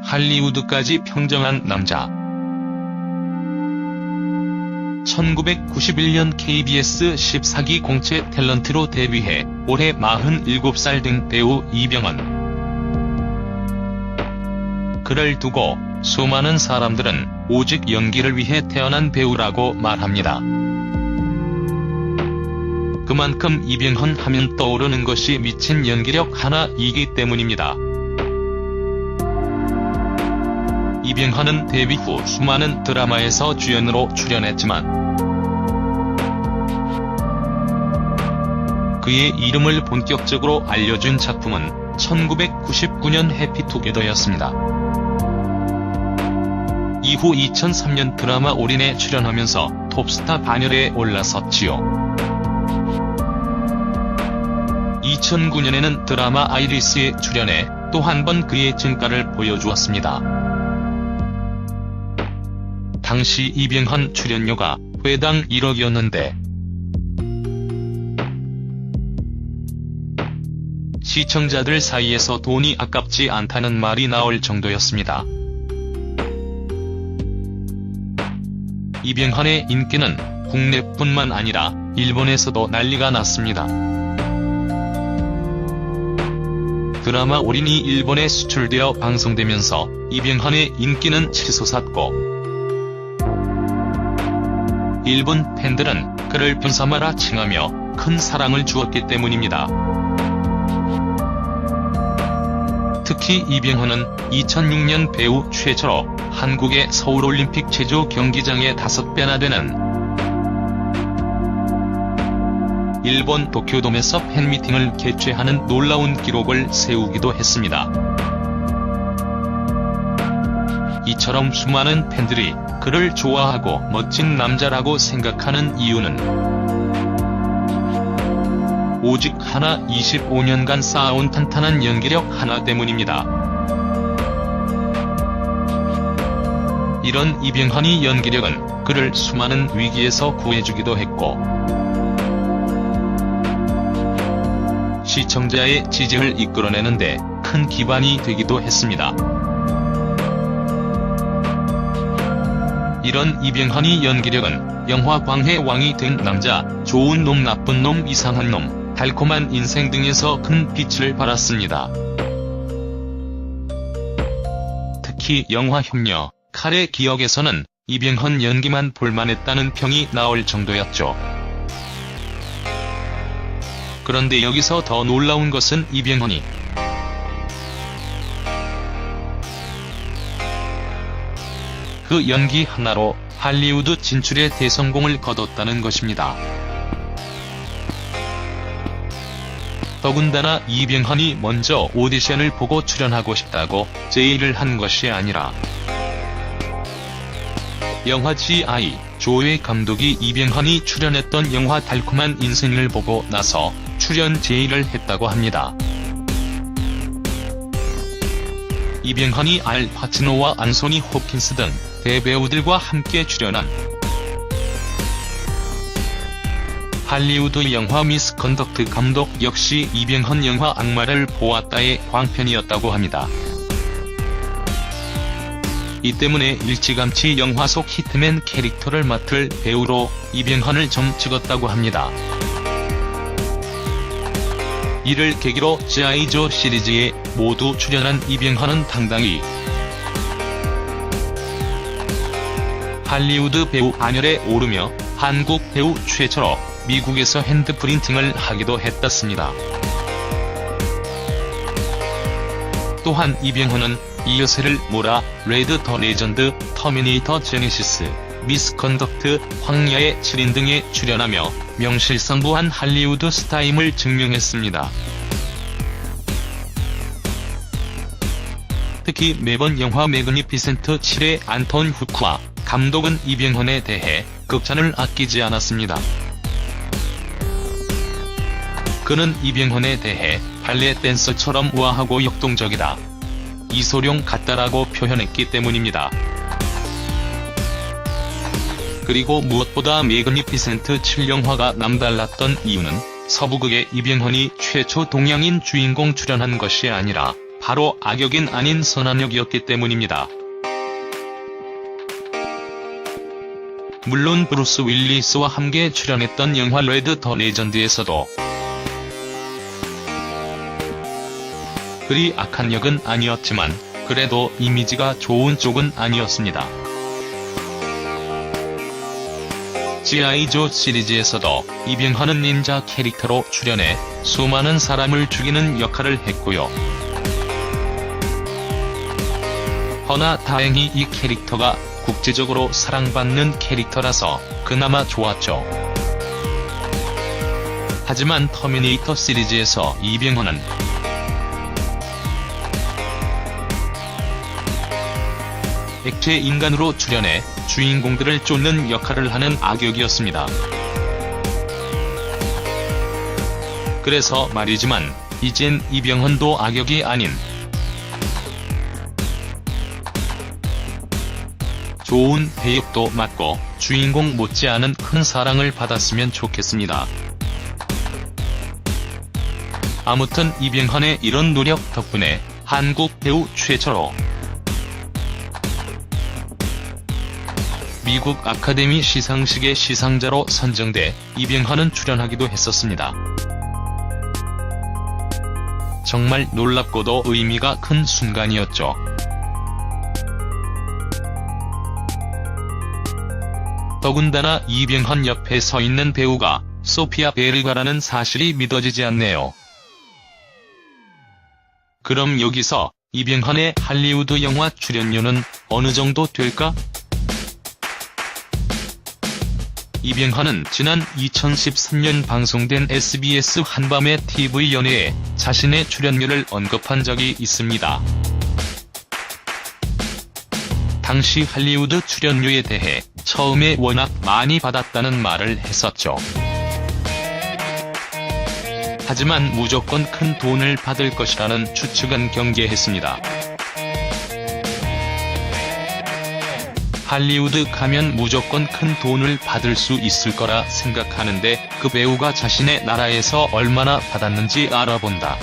할리우드까지 평정한 남자. 1991년 KBS 14기 공채 탤런트로 데뷔해 올해 47살 된 배우 이병헌. 그를 두고 수많은 사람들은 오직 연기를 위해 태어난 배우라고 말합니다. 그만큼 이병헌 하면 떠오르는 것이 미친 연기력 하나이기 때문입니다. 이병헌은 데뷔 후 수많은 드라마에서 주연으로 출연했지만 그의 이름을 본격적으로 알려준 작품은 1999년 해피투게더였습니다. 이후 2003년 드라마 올인에 출연하면서 톱스타 반열에 올라섰지요. 2009년에는 드라마 아이리스에 출연해 또 한 번 그의 진가를 보여주었습니다. 당시 이병헌 출연료가 회당 1억이었는데 시청자들 사이에서 돈이 아깝지 않다는 말이 나올 정도였습니다. 이병헌의 인기는 국내뿐만 아니라 일본에서도 난리가 났습니다. 드라마 올인이 일본에 수출되어 방송되면서 이병헌의 인기는 치솟았고 일본 팬들은 그를 분사마라 칭하며 큰 사랑을 주었기 때문입니다. 특히 이병헌은 2006년 배우 최초로 한국의 서울올림픽 체조 경기장에 5배나 되는 일본 도쿄돔에서 팬미팅을 개최하는 놀라운 기록을 세우기도 했습니다. 이처럼 수많은 팬들이 그를 좋아하고 멋진 남자라고 생각하는 이유는 오직 하나 25년간 쌓아온 탄탄한 연기력 하나 때문입니다. 이런 이병헌의 연기력은 그를 수많은 위기에서 구해주기도 했고 시청자의 지지를 이끌어내는데 큰 기반이 되기도 했습니다. 이런 이병헌의 연기력은 영화 광해 왕이 된 남자, 좋은 놈 나쁜 놈 이상한 놈, 달콤한 인생 등에서 큰 빛을 발했습니다. 특히 영화 협녀, 칼의 기억에서는 이병헌 연기만 볼만했다는 평이 나올 정도였죠. 그런데 여기서 더 놀라운 것은 이병헌이 그 연기 하나로 할리우드 진출에 대성공을 거뒀다는 것입니다. 더군다나 이병헌이 먼저 오디션을 보고 출연하고 싶다고 제의를 한 것이 아니라 영화 G.I. 조의 감독이 이병헌이 출연했던 영화 달콤한 인생을 보고 나서 출연 제의를 했다고 합니다. 이병헌이 알 파치노와 안소니 호킨스 등 대배우들과 함께 출연한 할리우드 영화 미스컨덕트 감독 역시 이병헌 영화 악마를 보았다의 광편이었다고 합니다. 이 때문에 일찌감치 영화 속 히트맨 캐릭터를 맡을 배우로 이병헌을 점찍었다고 합니다. 이를 계기로 G.I. 조 시리즈에 모두 출연한 이병헌은 당당히 할리우드 배우 반열에 오르며 한국 배우 최초로 미국에서 핸드프린팅을 하기도 했었습니다. 또한 이병헌은 이어세를 몰아, 레드 더 레전드, 터미네이터 제네시스, 미스컨덕트, 황야의 7인 등에 출연하며 명실상부한 할리우드 스타임을 증명했습니다. 특히 매번 영화 매그니피센트 7의 안톤 후크와 감독은 이병헌에 대해 극찬을 아끼지 않았습니다. 그는 이병헌에 대해 발레 댄서처럼 우아하고 역동적이다, 이소룡 같다라고 표현했기 때문입니다. 그리고 무엇보다 매그니피센트 7 영화가 남달랐던 이유는 서부극에 이병헌이 최초 동양인 주인공 출연한 것이 아니라 바로 악역인 아닌 선한 역이었기 때문입니다. 물론 브루스 윌리스와 함께 출연했던 영화 레드 더 레전드에서도 그리 악한 역은 아니었지만 그래도 이미지가 좋은 쪽은 아니었습니다. G.I. 조 시리즈에서도 이병헌은 닌자 캐릭터로 출연해 수많은 사람을 죽이는 역할을 했고요. 허나 다행히 이 캐릭터가 국제적으로 사랑받는 캐릭터라서 그나마 좋았죠. 하지만 터미네이터 시리즈에서 이병헌은 액체 인간으로 출연해 주인공들을 쫓는 역할을 하는 악역이었습니다. 그래서 말이지만 이젠 이병헌도 악역이 아닌 좋은 배역도 맡고 주인공 못지않은 큰 사랑을 받았으면 좋겠습니다. 아무튼 이병헌의 이런 노력 덕분에 한국 배우 최초로 미국 아카데미 시상식의 시상자로 선정돼 이병헌은 출연하기도 했었습니다. 정말 놀랍고도 의미가 큰 순간이었죠. 더군다나 이병헌 옆에 서 있는 배우가 소피아 베르가라는 사실이 믿어지지 않네요. 그럼 여기서 이병헌의 할리우드 영화 출연료는 어느 정도 될까? 이병헌은 지난 2013년 방송된 SBS 한밤의 TV 연예에 자신의 출연료를 언급한 적이 있습니다. 당시 할리우드 출연료에 대해 처음에 워낙 많이 받았다는 말을 했었죠. 하지만 무조건 큰 돈을 받을 것이라는 추측은 경계했습니다. 할리우드 가면 무조건 큰 돈을 받을 수 있을 거라 생각하는데 그 배우가 자신의 나라에서 얼마나 받았는지 알아본다.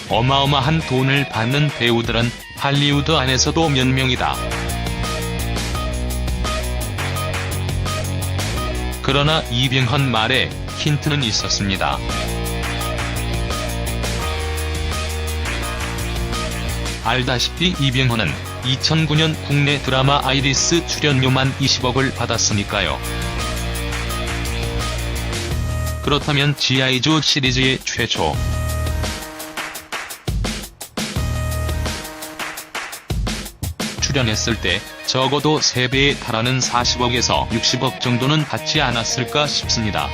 어마어마한 돈을 받는 배우들은 할리우드 안에서도 몇 명이다. 그러나 이병헌 말에 힌트는 있었습니다. 알다시피 이병헌은 2009년 국내 드라마 아이리스 출연료만 20억을 받았으니까요. 그렇다면 G.I. 조 시리즈의 최초 출연했을 때 적어도 3배에 달하는 40억에서 60억 정도는 받지 않았을까 싶습니다.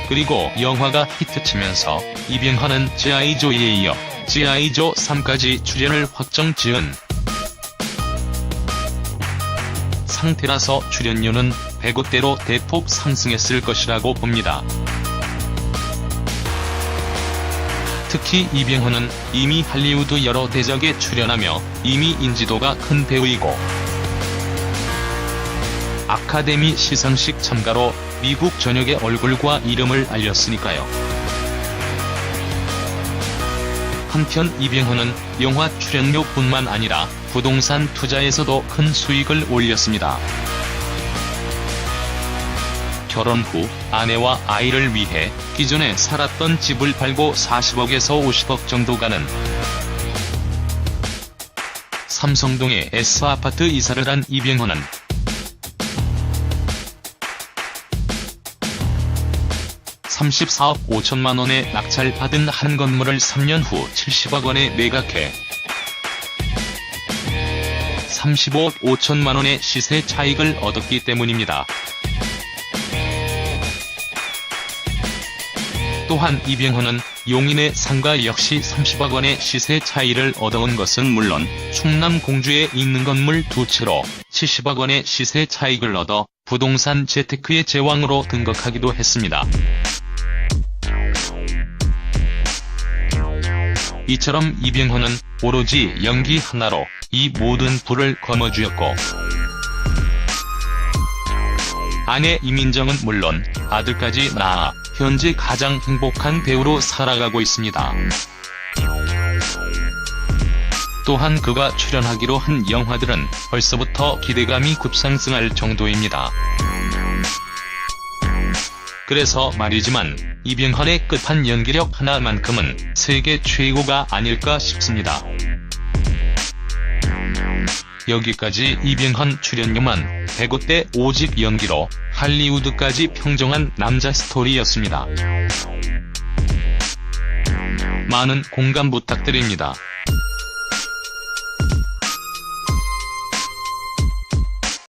그리고 영화가 히트치면서 이병헌은 G.I. 조에 이어 G.I. 조 3까지 출연을 확정 지은 상태라서 출연료는 배굿대로 대폭 상승했을 것이라고 봅니다. 특히 이병헌은 이미 할리우드 여러 대작에 출연하며 이미 인지도가 큰 배우이고 아카데미 시상식 참가로 미국 전역의 얼굴과 이름을 알렸으니까요. 한편 이병헌은 영화 출연료뿐만 아니라 부동산 투자에서도 큰 수익을 올렸습니다. 결혼 후 아내와 아이를 위해 기존에 살았던 집을 팔고 40억에서 50억 정도 가는 삼성동의 S아파트 이사를 한 이병헌은 $34억 5천만 원에 낙찰받은 한 건물을 3년 후 70억 원에 매각해 35억 5천만 원의 시세 차익을 얻었기 때문입니다. 또한 이병헌은 용인의 상가 역시 30억 원의 시세 차이를 얻어온 것은 물론 충남 공주에 있는 건물 2채로 70억 원의 시세 차익을 얻어 부동산 재테크의 제왕으로 등극하기도 했습니다. 이처럼 이병헌은 오로지 연기 하나로 이 모든 부를 거머쥐었고 아내 이민정은 물론 아들까지 낳아 현재 가장 행복한 배우로 살아가고 있습니다. 또한 그가 출연하기로 한 영화들은 벌써부터 기대감이 급상승할 정도입니다. 그래서 말이지만 이병헌의 끝판 연기력 하나만큼은 세계 최고가 아닐까 싶습니다. 여기까지 이병헌 출연료만 105대 오직 연기로 할리우드까지 평정한 남자 스토리였습니다. 많은 공감 부탁드립니다.